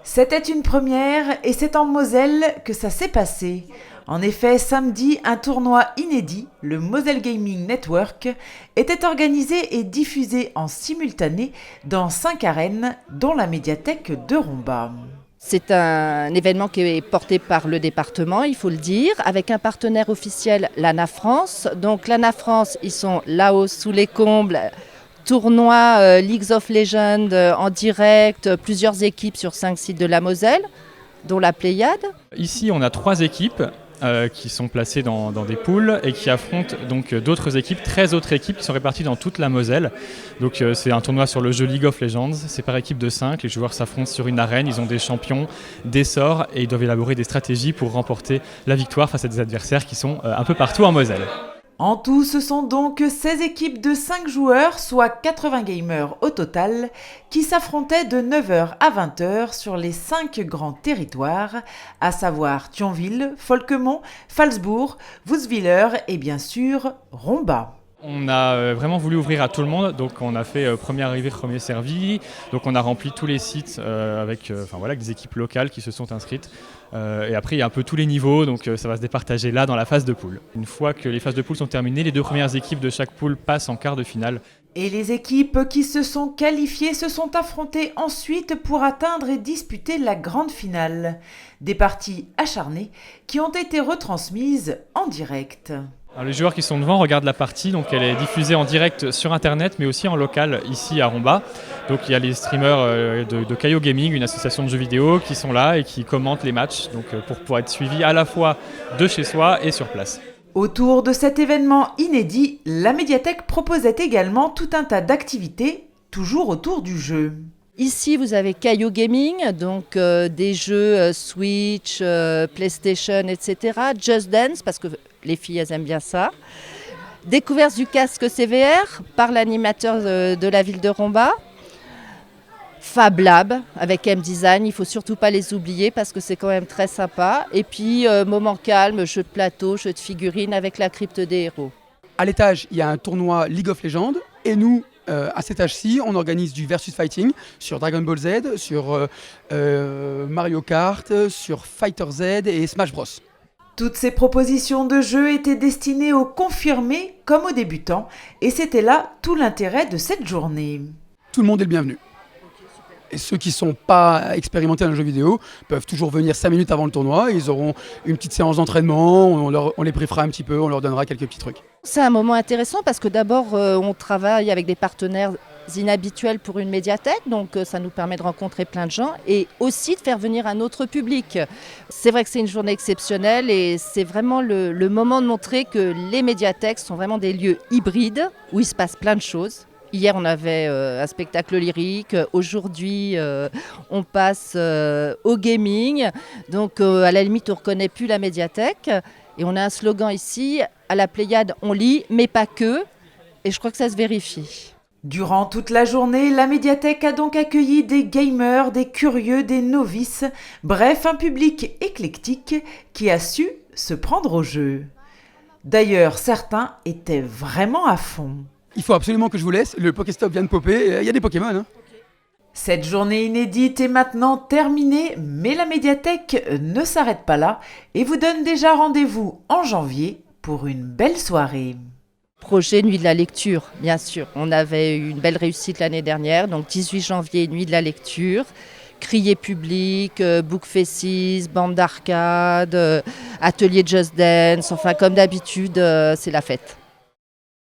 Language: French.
C'était une première et c'est en Moselle que ça s'est passé. En effet, samedi, un tournoi inédit, le Moselle Gaming Network, était organisé et diffusé en simultané dans 5 arènes, dont la médiathèque de Romba. C'est un événement qui est porté par le département, il faut le dire, avec un partenaire officiel, l'ANA France. Donc l'ANA France, ils sont là-haut sous les combles, tournoi League of Legends en direct, plusieurs équipes sur 5 sites de la Moselle, dont la Pléiade. Ici, on a 3 équipes qui sont placées dans des poules et qui affrontent donc d'autres équipes, 13 autres équipes qui sont réparties dans toute la Moselle. Donc c'est un tournoi sur le jeu League of Legends, c'est par équipe de 5, les joueurs s'affrontent sur une arène, ils ont des champions, des sorts et ils doivent élaborer des stratégies pour remporter la victoire face à des adversaires qui sont un peu partout en Moselle. En tout, ce sont donc 16 équipes de 5 joueurs, soit 80 gamers au total, qui s'affrontaient de 9h à 20h sur les 5 grands territoires, à savoir Thionville, Folkemont, Phalsbourg, Woenswiller et bien sûr Romba. On a vraiment voulu ouvrir à tout le monde, donc on a fait premier arrivé, premier servi, donc on a rempli tous les sites avec des équipes locales qui se sont inscrites. Et après il y a un peu tous les niveaux, donc ça va se départager là dans la phase de poule. Une fois que les phases de poule sont terminées, les 2 premières équipes de chaque poule passent en quart de finale. Et les équipes qui se sont qualifiées se sont affrontées ensuite pour atteindre et disputer la grande finale. Des parties acharnées qui ont été retransmises en direct. Alors, les joueurs qui sont devant regardent la partie, donc elle est diffusée en direct sur internet mais aussi en local ici à Romba. Donc il y a les streamers de Caillot Gaming, une association de jeux vidéo, qui sont là et qui commentent les matchs donc, pour pouvoir être suivis à la fois de chez soi et sur place. Autour de cet événement inédit, la médiathèque proposait également tout un tas d'activités, toujours autour du jeu. Ici, vous avez Caillot Gaming, donc des jeux Switch, PlayStation, etc. Just Dance, parce que les filles, elles aiment bien ça. Découverte du casque CVR par l'animateur de la ville de Romba. Fab Lab avec M-Design, il ne faut surtout pas les oublier parce que c'est quand même très sympa. Et puis, moment calme, jeu de plateau, jeu de figurines avec la crypte des héros. À l'étage, il y a un tournoi League of Legends et nous, à cet âge-ci, on organise du versus fighting sur Dragon Ball Z, sur Mario Kart, sur Fighter Z et Smash Bros. Toutes ces propositions de jeux étaient destinées aux confirmés comme aux débutants et c'était là tout l'intérêt de cette journée. Tout le monde est le bienvenu. Et ceux qui ne sont pas expérimentés dans le jeu vidéo peuvent toujours venir 5 minutes avant le tournoi. Ils auront une petite séance d'entraînement, on les briefera un petit peu, on leur donnera quelques petits trucs. C'est un moment intéressant parce que d'abord, on travaille avec des partenaires inhabituels pour une médiathèque, donc ça nous permet de rencontrer plein de gens et aussi de faire venir un autre public. C'est vrai que c'est une journée exceptionnelle et c'est vraiment le moment de montrer que les médiathèques sont vraiment des lieux hybrides où il se passe plein de choses. Hier, on avait un spectacle lyrique. Aujourd'hui, on passe au gaming. Donc, à la limite, on ne reconnaît plus la médiathèque. Et on a un slogan ici, à la Pléiade, on lit, mais pas que. Et je crois que ça se vérifie. Durant toute la journée, la médiathèque a donc accueilli des gamers, des curieux, des novices. Bref, un public éclectique qui a su se prendre au jeu. D'ailleurs, certains étaient vraiment à fond. Il faut absolument que je vous laisse, le Pokéstop vient de popper, il y a des Pokémon. Hein. Cette journée inédite est maintenant terminée, mais la médiathèque ne s'arrête pas là et vous donne déjà rendez-vous en janvier pour une belle soirée. Projet Nuit de la lecture, bien sûr. On avait eu une belle réussite l'année dernière, donc 18 janvier, Nuit de la lecture. Crier public, book faces, bande d'arcade, atelier Just Dance, enfin comme d'habitude, c'est la fête.